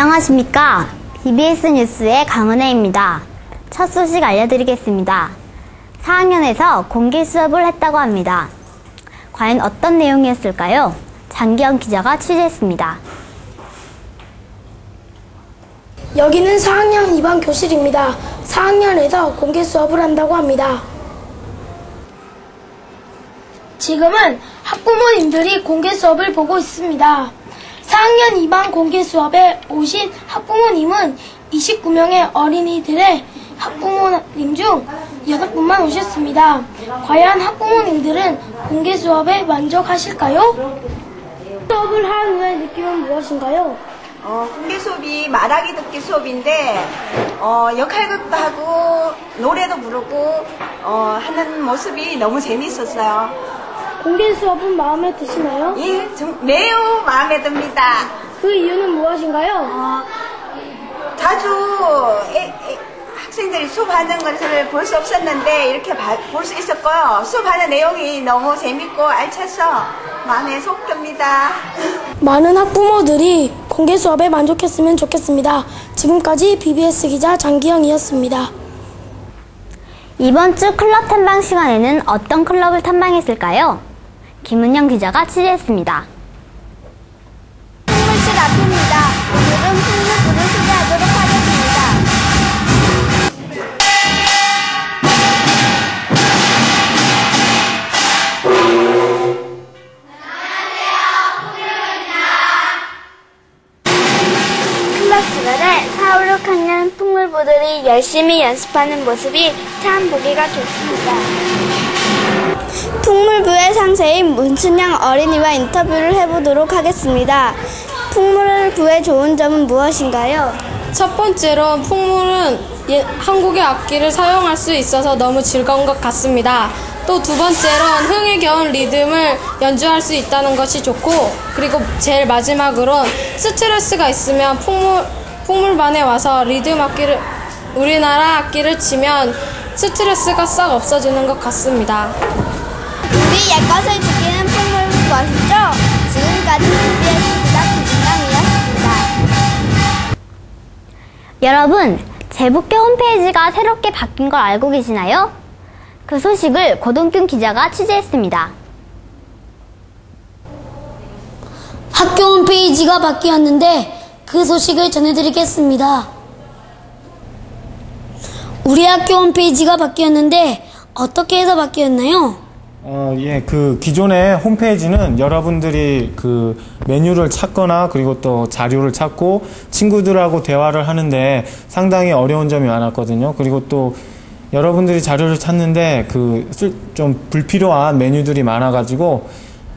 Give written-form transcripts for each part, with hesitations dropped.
안녕하십니까. BBS 뉴스의 강은혜입니다. 첫 소식 알려드리겠습니다. 4학년에서 공개 수업을 했다고 합니다. 과연 어떤 내용이었을까요? 장기영 기자가 취재했습니다. 여기는 4학년 2반 교실입니다. 4학년에서 공개 수업을 한다고 합니다. 지금은 학부모님들이 공개 수업을 보고 있습니다. 4학년 2반 공개 수업에 오신 학부모님은 29명의 어린이들의 학부모님 중 8분만 오셨습니다. 과연 학부모님들은 공개 수업에 만족하실까요? 수업을 한 후의 느낌은 무엇인가요? 공개 수업이 말하기 듣기 수업인데 역할극도 하고 노래도 부르고 하는 모습이 너무 재밌었어요. 공개 수업은 마음에 드시나요? 예, 매우 마음에 듭니다. 그 이유는 무엇인가요? 자주 학생들이 수업하는 것을 볼 수 없었는데 이렇게 볼 수 있었고요. 수업하는 내용이 너무 재밌고 알차서 마음에 속 듭니다. 많은 학부모들이 공개 수업에 만족했으면 좋겠습니다. 지금까지 BBS 기자 장기영이었습니다. 이번 주 클럽 탐방 시간에는 어떤 클럽을 탐방했을까요? 김은영 기자가 취재했습니다. 풍물실 앞입니다. 오늘은 풍물부를 소개하도록 하겠습니다. 클럽 시간에 4, 5, 6학년 풍물부들이 열심히 연습하는 모습이 참 보기가 좋습니다. 풍물부의 상세인 문춘영 어린이와 인터뷰를 해보도록 하겠습니다. 풍물부의 좋은 점은 무엇인가요? 첫 번째로 풍물은 한국의 악기를 사용할 수 있어서 너무 즐거운 것 같습니다. 또 두 번째로는 흥에 겨운 리듬을 연주할 수 있다는 것이 좋고, 그리고 제일 마지막으로는 스트레스가 있으면 풍물반에 와서 우리나라 악기를 치면 스트레스가 싹 없어지는 것 같습니다. 우리 옛것을 지키는 풍물부 멋있죠? 지금까지 BBS 기자 김진영이었습니다. 여러분, 제북교 홈페이지가 새롭게 바뀐 걸 알고 계시나요? 그 소식을 고동균 기자가 취재했습니다. 학교 홈페이지가 바뀌었는데 그 소식을 전해드리겠습니다. 우리 학교 홈페이지가 바뀌었는데 어떻게 해서 바뀌었나요? 그 기존의 홈페이지는 여러분들이 그 메뉴를 찾거나 그리고 또 자료를 찾고 친구들하고 대화를 하는데 상당히 어려운 점이 많았거든요. 그리고 또 여러분들이 자료를 찾는데 좀 불필요한 메뉴들이 많아가지고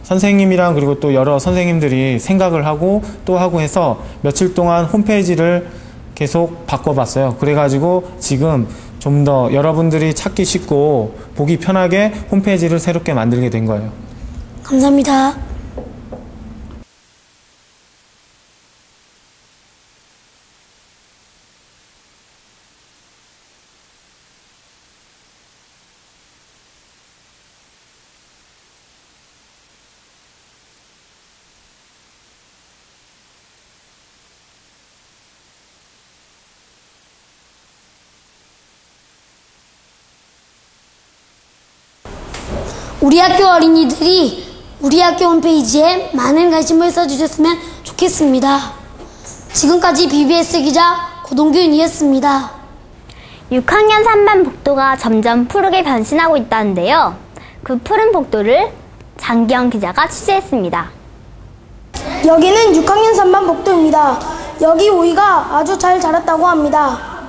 선생님이랑 그리고 또 여러 선생님들이 생각을 하고 또 하고 해서 며칠 동안 홈페이지를 계속 바꿔봤어요. 그래가지고 지금 좀 더 여러분들이 찾기 쉽고 보기 편하게 홈페이지를 새롭게 만들게 된 거예요. 감사합니다. 우리 학교 어린이들이 우리 학교 홈페이지에 많은 관심을 써주셨으면 좋겠습니다. 지금까지 BBS 기자 고동균이었습니다. 6학년 3반 복도가 점점 푸르게 변신하고 있다는데요. 그 푸른 복도를 장기영 기자가 취재했습니다. 여기는 6학년 3반 복도입니다. 여기 오이가 아주 잘 자랐다고 합니다.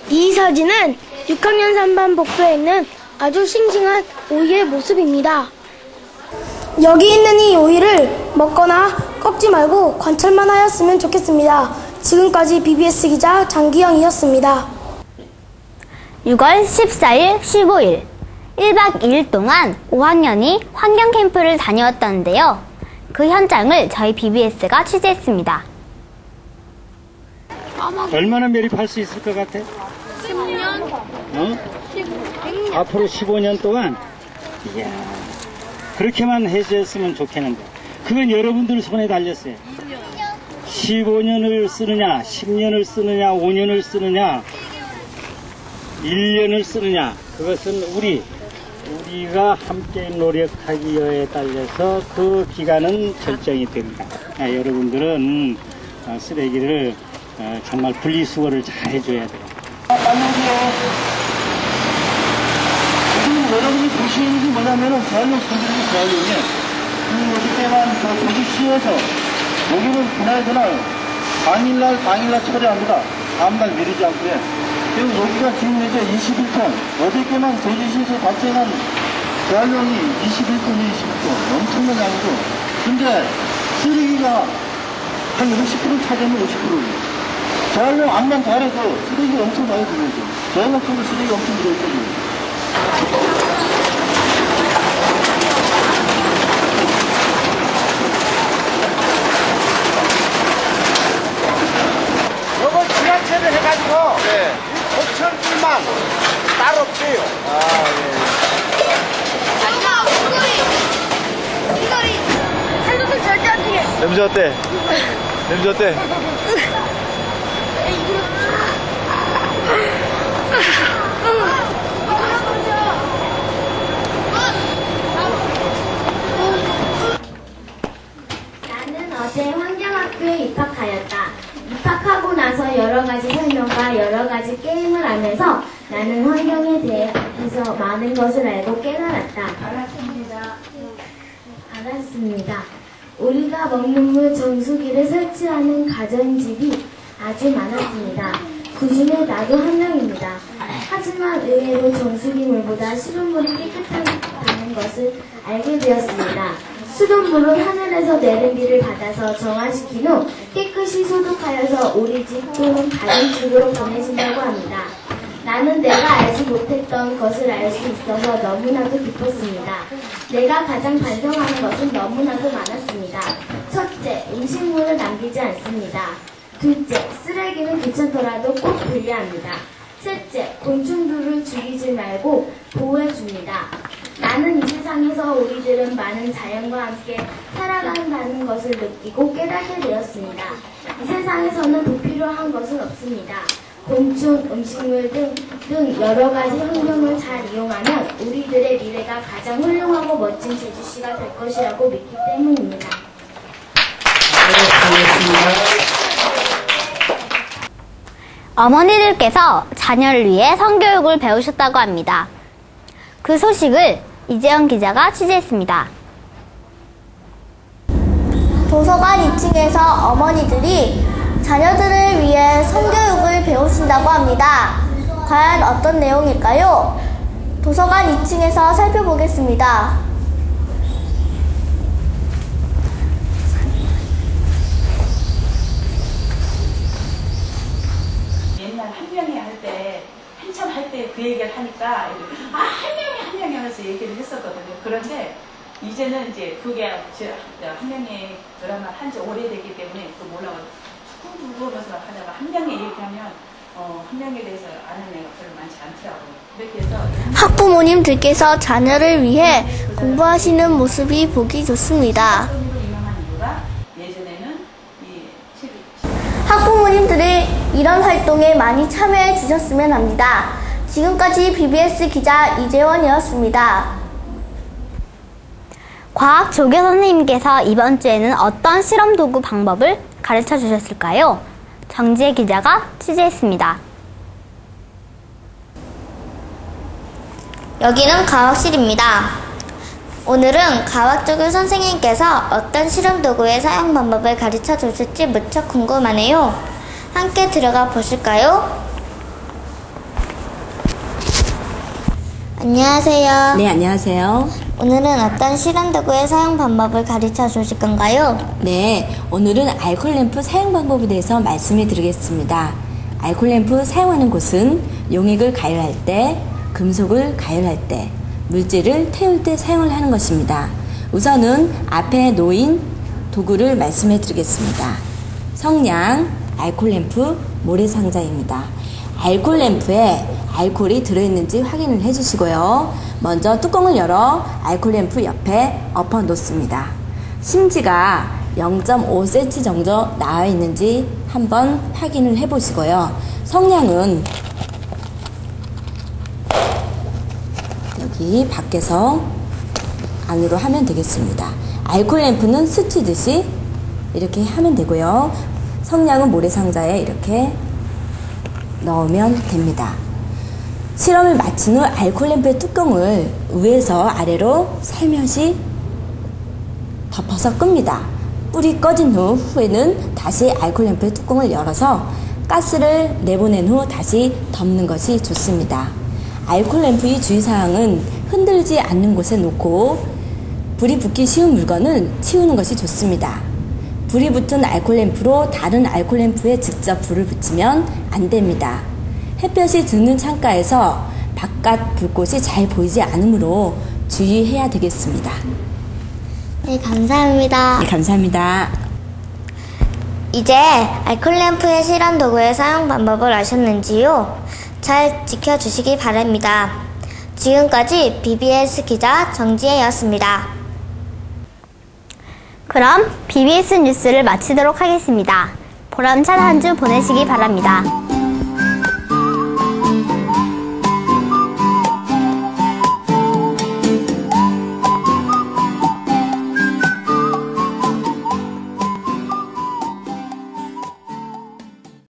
이 사진은 6학년 3반 복도에 있는 아주 싱싱한 오이의 모습입니다. 여기 있는 이 오이를 먹거나 꺾지 말고 관찰만 하였으면 좋겠습니다. 지금까지 BBS 기자 장기영이었습니다. 6월 14일, 15일 1박 2일 동안 5학년이 환경 캠프를 다녀왔다는데요. 그 현장을 저희 BBS가 취재했습니다. 얼마나 매립할 수 있을 것 같아? 10년? 앞으로 15년 동안? 이야, 그렇게만 해줬으면 좋겠는데. 그건 여러분들 손에 달렸어요. 10년. 15년을 쓰느냐, 10년을 쓰느냐, 5년을 쓰느냐, 1년을 쓰느냐, 그것은 우리가 함께 노력하기에 따라서 그 기간은 결정이 됩니다. 여러분들은 쓰레기를 정말 분리수거를 잘 해줘야 돼요. 지금 여러분이 보시는 게 뭐냐면은 대한민국 분들이 대한민국에 어저께만 도시시에서 여기는 그날 당일날 처리합니다. 다음날 미루지 않고요. 그리고 여기가 지금 이제 21톤, 어저께만 도시시에서 발생한 대한민국이 21톤. 엄청난 양이죠. 근데 쓰레기가 한 50% 차지하면 50%. 대한민국 암만 잘해도 쓰레기가 엄청 많이 들어오죠. 대한민국 쪽으로 쓰레기가 엄청 들어오거든요. 요걸 지하철을 해가지고 고철들만 따로 빼요. 이거리 살면서 절대 안 돼. 냄새 어때? 냄새 어때? 나는 어제 환경학교에 입학하였다. 입학하고 나서 여러 가지 설명과 여러 가지 게임을 하면서 나는 환경에 대해서 많은 것을 알고 깨달았다. 알았습니다. 우리가 먹는 물 정수기를 설치하는 가전집이 아주 많았습니다. 그 중에 나도 한 명입니다. 하지만 의외로 정수기 물보다 수돗물이 깨끗하다는 것을 알게 되었습니다. 수돗물은 하늘에서 내린 비를 받아서 정화시킨 후 깨끗이 소독하여서 우리 집 또는 다른 집으로 보내진다고 합니다. 나는 내가 알지 못했던 것을 알 수 있어서 너무나도 기뻤습니다. 내가 가장 반성하는 것은 너무나도 많았습니다. 첫째, 음식물을 남기지 않습니다. 둘째, 쓰레기는 귀찮더라도 꼭 분리합니다. 셋째, 곤충들을 죽이지 말고 보호해줍니다. 나는 이 세상에서 우리들은 많은 자연과 함께 살아간다는 것을 느끼고 깨닫게 되었습니다. 이 세상에서는 불필요한 것은 없습니다. 곤충, 음식물 등 여러 가지 환경을 잘 이용하면 우리들의 미래가 가장 훌륭하고 멋진 제주시가 될 것이라고 믿기 때문입니다. 어머니들께서 자녀를 위해 성교육을 배우셨다고 합니다. 그 소식을 이재현 기자가 취재했습니다. 도서관 2층에서 어머니들이 자녀들을 위해 성교육을 배우신다고 합니다. 과연 어떤 내용일까요? 도서관 2층에서 살펴보겠습니다. 옛날 한 명이 할 때, 한참 할 때 그 얘기를 하니까, 한 명이 하면서 얘기를 했었거든요. 그런데 이제는 이제 그게 한 명이 드라마를 한 지 오래됐기 때문에 또 몰라가지고 부르면서 하다가 한 명이 얘기하면 한 명에 대해서 아는 애가 별로 많지 않더라고요. 그렇게 해서 학부모님들께서 자녀를 위해 공부하시는 모습이 보기 좋습니다. 유명한 이유가 예전에는 학부모님들이 이런 활동에 많이 참여해 주셨으면 합니다. 지금까지 BBS 기자 이재원이었습니다. 과학 조교 선생님께서 이번 주에는 어떤 실험 도구 방법을 가르쳐 주셨을까요? 정지혜 기자가 취재했습니다. 여기는 과학실입니다. 오늘은 과학조교 선생님께서 어떤 실험 도구의 사용 방법을 가르쳐 주실지 무척 궁금하네요. 함께 들어가 보실까요? 안녕하세요. 네, 안녕하세요. 오늘은 어떤 실험 도구의 사용 방법을 가르쳐 주실 건가요? 네, 오늘은 알코올 램프 사용 방법에 대해서 말씀을 드리겠습니다. 알코올 램프 사용하는 곳은 용액을 가열할 때, 금속을 가열할 때, 물질을 태울 때 사용을 하는 것입니다. 우선은 앞에 놓인 도구를 말씀해 드리겠습니다. 성냥, 알코올 램프, 모래상자입니다. 알코올 램프에 알코올이 들어있는지 확인을 해주시고요. 먼저 뚜껑을 열어 알코올 램프 옆에 엎어 놓습니다. 심지가 0.5cm 정도 나와 있는지 한번 확인을 해 보시고요. 성냥은 여기 밖에서 안으로 하면 되겠습니다. 알코올 램프는 스치듯이 이렇게 하면 되고요. 성냥은 모래상자에 이렇게 넣으면 됩니다. 실험을 마친 후 알코올 램프의 뚜껑을 위에서 아래로 살며시 덮어서 끕니다. 불이 꺼진 후에는 다시 알코올 램프의 뚜껑을 열어서 가스를 내보낸 후 다시 덮는 것이 좋습니다. 알코올 램프의 주의사항은 흔들지 않는 곳에 놓고 불이 붙기 쉬운 물건을 치우는 것이 좋습니다. 불이 붙은 알코올 램프로 다른 알코올 램프에 직접 불을 붙이면 안 됩니다. 햇볕이 드는 창가에서 바깥 불꽃이 잘 보이지 않으므로 주의해야 되겠습니다. 네, 감사합니다. 네, 감사합니다. 이제 알코올 램프의 실험 도구의 사용 방법을 아셨는지요? 잘 지켜주시기 바랍니다. 지금까지 BBS 기자 정지혜였습니다. 그럼 BBS 뉴스를 마치도록 하겠습니다. 보람찬 한 주 보내시기 바랍니다.